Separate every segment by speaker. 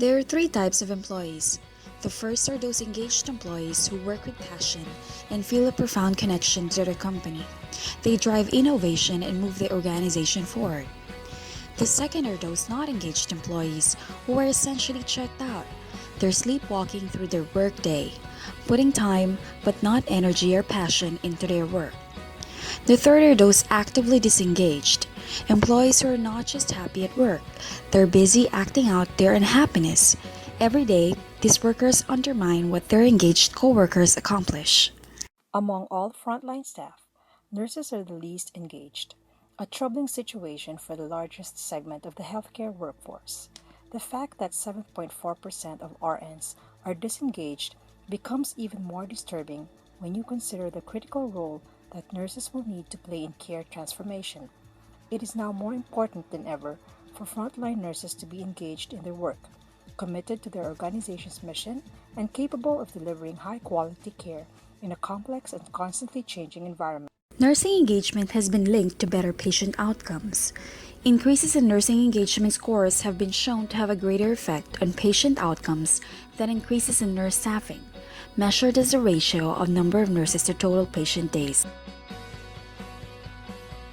Speaker 1: There are three types of employees. The first are those engaged employees who work with passion and feel a profound connection to their company. They drive innovation and move the organization forward. The second are those not engaged employees who are essentially checked out. They're sleepwalking through their workday, putting time but not energy or passion into their work. The third are those actively disengaged, employees who are not just happy at work, they're busy acting out their unhappiness. Every day, these workers undermine what their engaged coworkers accomplish.
Speaker 2: Among all frontline staff, nurses are the least engaged, a troubling situation for the largest segment of the healthcare workforce. The fact that 7.4% of RNs are disengaged becomes even more disturbing when you consider the critical role that nurses will need to play in care transformation. It is now more important than ever for frontline nurses to be engaged in their work, committed to their organization's mission, and capable of delivering high quality care in a complex and constantly changing environment.
Speaker 1: Nursing engagement has been linked to better patient outcomes. Increases in nursing engagement scores have been shown to have a greater effect on patient outcomes than increases in nurse staffing, measured as the ratio of number of nurses to total patient days.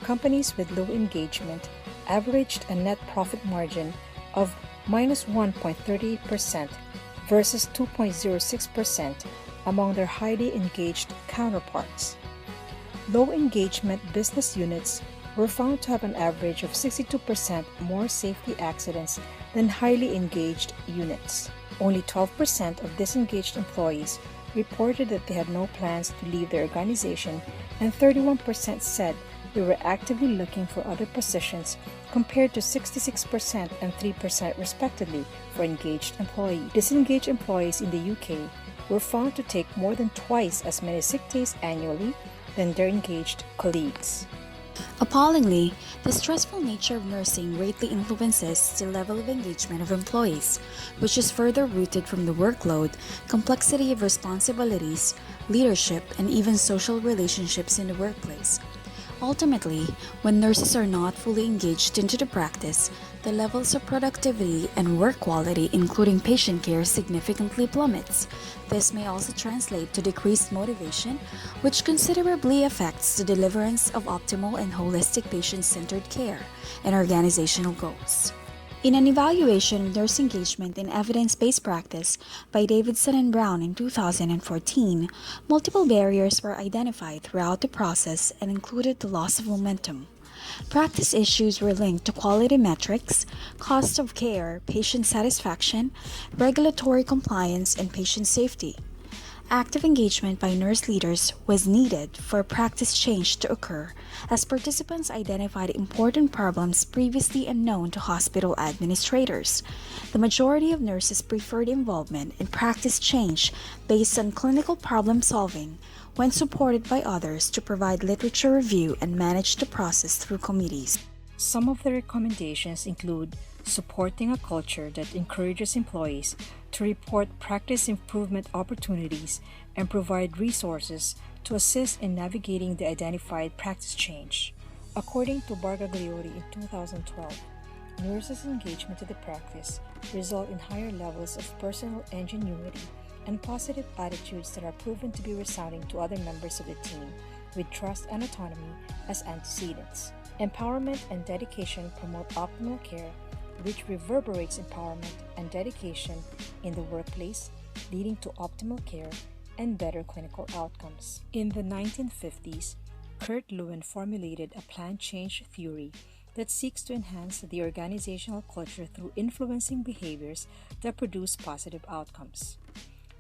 Speaker 2: Companies with low engagement averaged a net profit margin of minus 1.38% versus 2.06% among their highly engaged counterparts. Low engagement business units were found to have an average of 62% more safety accidents than highly engaged units. Only 12% of disengaged employees reported that they had no plans to leave their organization, and 31% said they were actively looking for other positions, compared to 66% and 3% respectively for engaged employees. Disengaged employees in the UK were found to take more than twice as many sick days annually than their engaged colleagues.
Speaker 1: Appallingly, the stressful nature of nursing greatly influences the level of engagement of employees, which is further rooted from the workload, complexity of responsibilities, leadership, and even social relationships in the workplace. Ultimately, when nurses are not fully engaged into the practice, the levels of productivity and work quality, including patient care, significantly plummets. This may also translate to decreased motivation, which considerably affects the deliverance of optimal and holistic patient-centered care and organizational goals. In an evaluation of nurse engagement in evidence-based practice by Davidson and Brown in 2014, multiple barriers were identified throughout the process and included the loss of momentum. Practice issues were linked to quality metrics, cost of care, patient satisfaction, regulatory compliance, and patient safety. Active engagement by nurse leaders was needed for practice change to occur, as participants identified important problems previously unknown to hospital administrators. The majority of nurses preferred involvement in practice change based on clinical problem solving, when supported by others to provide literature review and manage the process through committees.
Speaker 2: Some of the recommendations include supporting a culture that encourages employees to report practice improvement opportunities and provide resources to assist in navigating the identified practice change. According to Bargaglioli in 2012, nurses' engagement in the practice result in higher levels of personal ingenuity and positive attitudes that are proven to be resounding to other members of the team, with trust and autonomy as antecedents. Empowerment and dedication promote optimal care, which reverberates empowerment and dedication in the workplace, leading to optimal care and better clinical outcomes. In the 1950s, Kurt Lewin formulated a plan change theory that seeks to enhance the organizational culture through influencing behaviors that produce positive outcomes.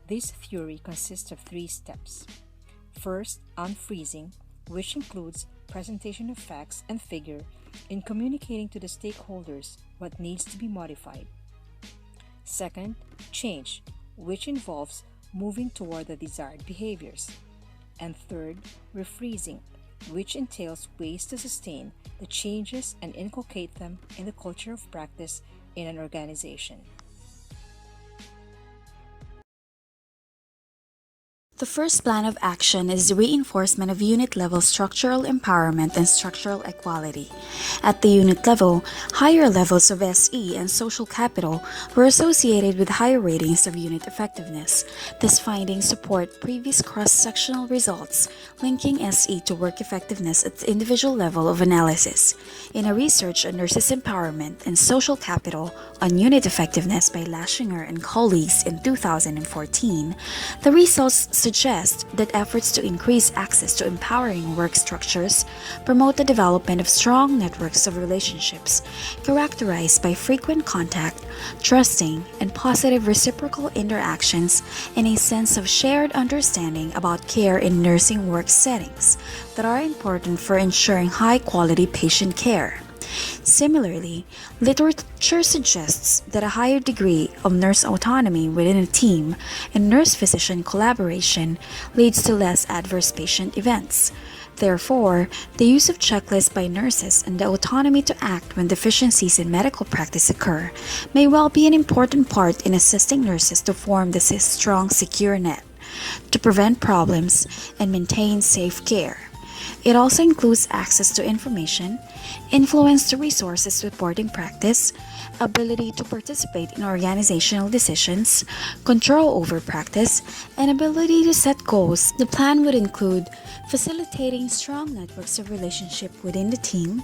Speaker 2: This theory consists of 3 steps. First, unfreezing, which includes presentation of facts and figure in communicating to the stakeholders what needs to be modified. Second, change, which involves moving toward the desired behaviors. And third, refreezing, which entails ways to sustain the changes and inculcate them in the culture of practice in an organization.
Speaker 1: The first plan of action is the reinforcement of unit-level structural empowerment and structural equality. At the unit level, higher levels of SE and social capital were associated with higher ratings of unit effectiveness. These findings support previous cross-sectional results linking SE to work effectiveness at the individual level of analysis. In a research on nurses' empowerment and social capital on unit effectiveness by Laschinger and colleagues in 2014, the results suggest that efforts to increase access to empowering work structures promote the development of strong networks of relationships characterized by frequent contact, trusting, and positive reciprocal interactions and a sense of shared understanding about care in nursing work settings that are important for ensuring high-quality patient care. Similarly, literature suggests that a higher degree of nurse autonomy within a team and nurse-physician collaboration leads to less adverse patient events. Therefore, the use of checklists by nurses and the autonomy to act when deficiencies in medical practice occur may well be an important part in assisting nurses to form this strong, secure net to prevent problems and maintain safe care. It also includes access to information, influence to resources supporting practice, ability to participate in organizational decisions, control over practice, and ability to set goals. The plan would include facilitating strong networks of relationship within the team,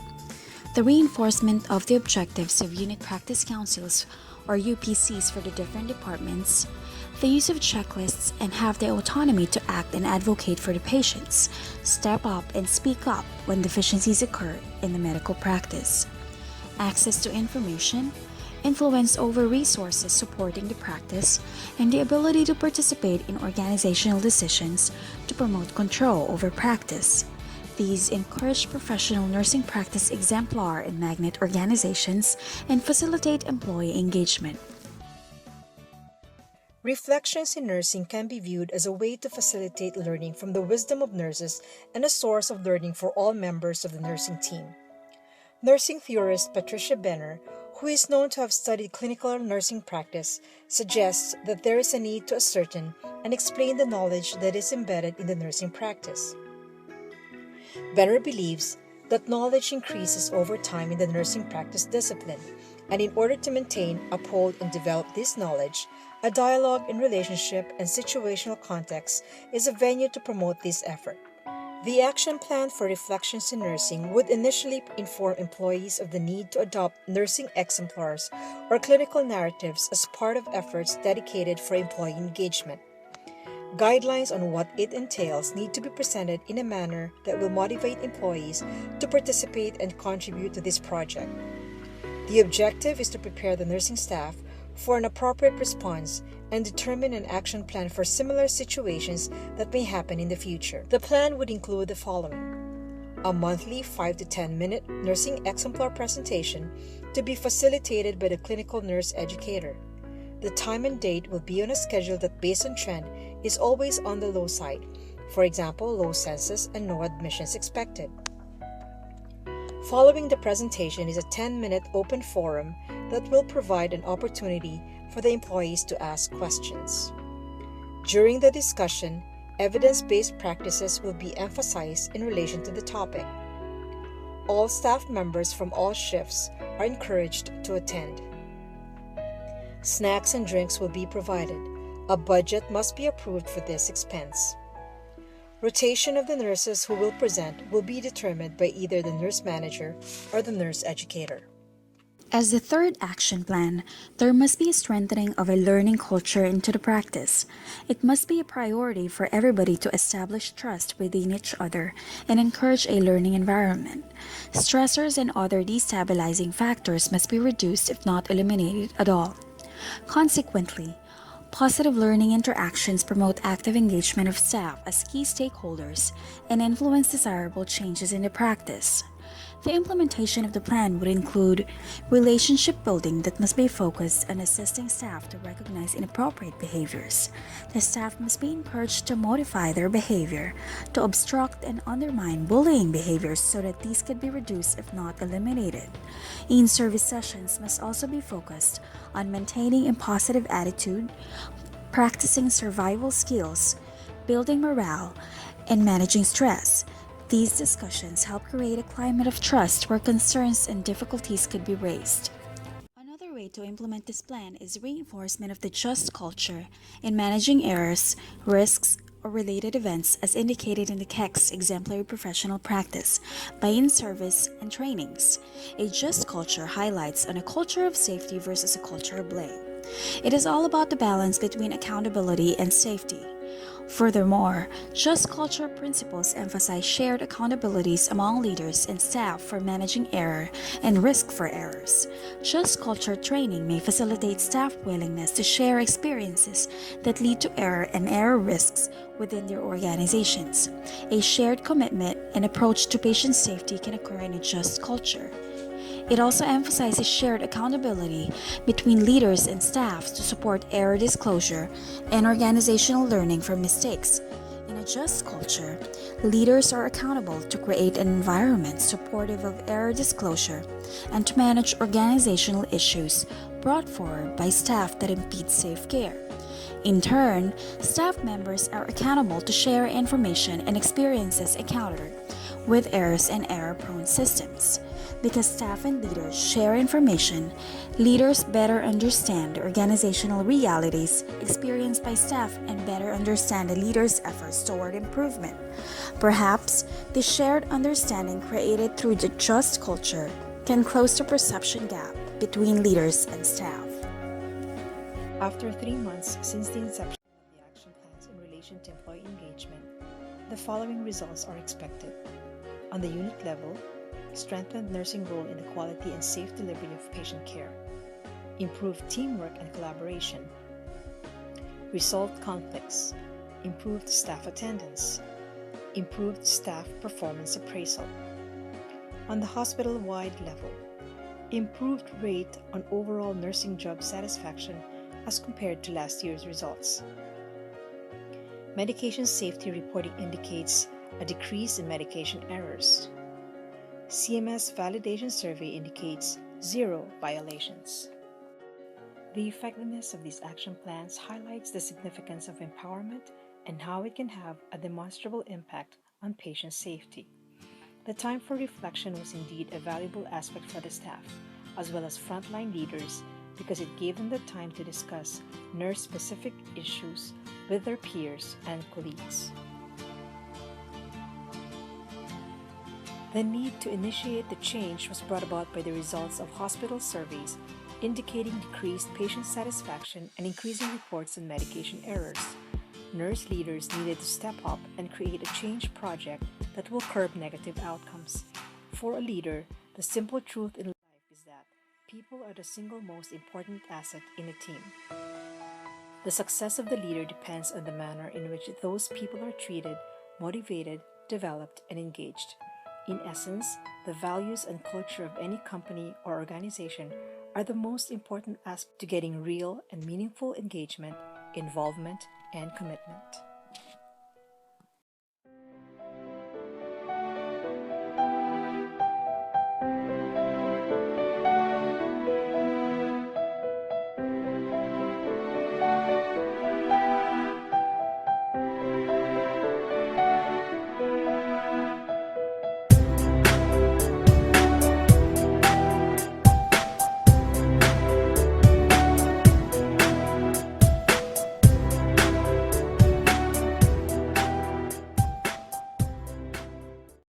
Speaker 1: the reinforcement of the objectives of unit practice councils or UPCs for the different departments, the use of checklists and have the autonomy to act and advocate for the patients, step up and speak up when deficiencies occur in the medical practice, access to information, influence over resources supporting the practice, and the ability to participate in organizational decisions to promote control over practice. These encourage professional nursing practice exemplar and magnet organizations and facilitate employee engagement.
Speaker 2: Reflections in nursing can be viewed as a way to facilitate learning from the wisdom of nurses and a source of learning for all members of the nursing team. Nursing theorist Patricia Benner, who is known to have studied clinical nursing practice, suggests that there is a need to ascertain and explain the knowledge that is embedded in the nursing practice. Benner believes that knowledge increases over time in the nursing practice discipline, and in order to maintain, uphold, and develop this knowledge, a dialogue in relationship and situational context is a venue to promote this effort. The action plan for reflections in nursing would initially inform employees of the need to adopt nursing exemplars or clinical narratives as part of efforts dedicated for employee engagement. Guidelines on what it entails need to be presented in a manner that will motivate employees to participate and contribute to this project. The objective is to prepare the nursing staff for an appropriate response and determine an action plan for similar situations that may happen in the future. The plan would include the following: a monthly 5 to 10 minute nursing exemplar presentation to be facilitated by the clinical nurse educator. The time and date will be on a schedule that, based on trend, is always on the low side. For example, low census and no admissions expected. Following the presentation is a 10-minute open forum that will provide an opportunity for the employees to ask questions. During the discussion, evidence-based practices will be emphasized in relation to the topic. All staff members from all shifts are encouraged to attend. Snacks and drinks will be provided. A budget must be approved for this expense. Rotation of the nurses who will present will be determined by either the nurse manager or the nurse educator.
Speaker 1: As the third action plan, there must be a strengthening of a learning culture into the practice. It must be a priority for everybody to establish trust within each other and encourage a learning environment. Stressors and other destabilizing factors must be reduced, if not eliminated at all. Consequently, positive learning interactions promote active engagement of staff as key stakeholders and influence desirable changes in the practice. The implementation of the plan would include relationship building that must be focused on assisting staff to recognize inappropriate behaviors. The staff must be encouraged to modify their behavior, to obstruct and undermine bullying behaviors so that these could be reduced if not eliminated. In-service sessions must also be focused on maintaining a positive attitude, practicing survival skills, building morale, and managing stress. These discussions help create a climate of trust where concerns and difficulties could be raised. Another way to implement this plan is reinforcement of the just culture in managing errors, risks, or related events as indicated in the KEX exemplary professional practice by in-service and trainings. A just culture highlights on a culture of safety versus a culture of blame. It is all about the balance between accountability and safety. Furthermore, just culture principles emphasize shared accountabilities among leaders and staff for managing error and risk for errors. Just culture training may facilitate staff willingness to share experiences that lead to error and error risks within their organizations. A shared commitment and approach to patient safety can occur in a just culture. It also emphasizes shared accountability between leaders and staff to support error disclosure and organizational learning from mistakes. In a just culture, leaders are accountable to create an environment supportive of error disclosure and to manage organizational issues brought forward by staff that impede safe care. In turn, staff members are accountable to share information and experiences encountered with errors and error-prone systems. Because staff and leaders share information, leaders better understand the organizational realities experienced by staff and better understand the leaders' efforts toward improvement. Perhaps the shared understanding created through the just culture can close the perception gap between leaders and staff.
Speaker 2: After 3 months since the inception of the action plans in relation to employee engagement, the following results are expected. On the unit level, strengthened nursing role in the quality and safe delivery of patient care, improved teamwork and collaboration, resolved conflicts, improved staff attendance, improved staff performance appraisal. On the hospital-wide level, improved rate on overall nursing job satisfaction as compared to last year's results. Medication safety reporting indicates a decrease in medication errors. CMS validation survey indicates 0 violations. The effectiveness of these action plans highlights the significance of empowerment and how it can have a demonstrable impact on patient safety. The time for reflection was indeed a valuable aspect for the staff, as well as frontline leaders, because it gave them the time to discuss nurse-specific issues with their peers and colleagues. The need to initiate the change was brought about by the results of hospital surveys indicating decreased patient satisfaction and increasing reports on medication errors. Nurse leaders needed to step up and create a change project that will curb negative outcomes. For a leader, the simple truth in life is that people are the single most important asset in a team. The success of the leader depends on the manner in which those people are treated, motivated, developed, and engaged. In essence, the values and culture of any company or organization are the most important aspect to getting real and meaningful engagement, involvement, and commitment.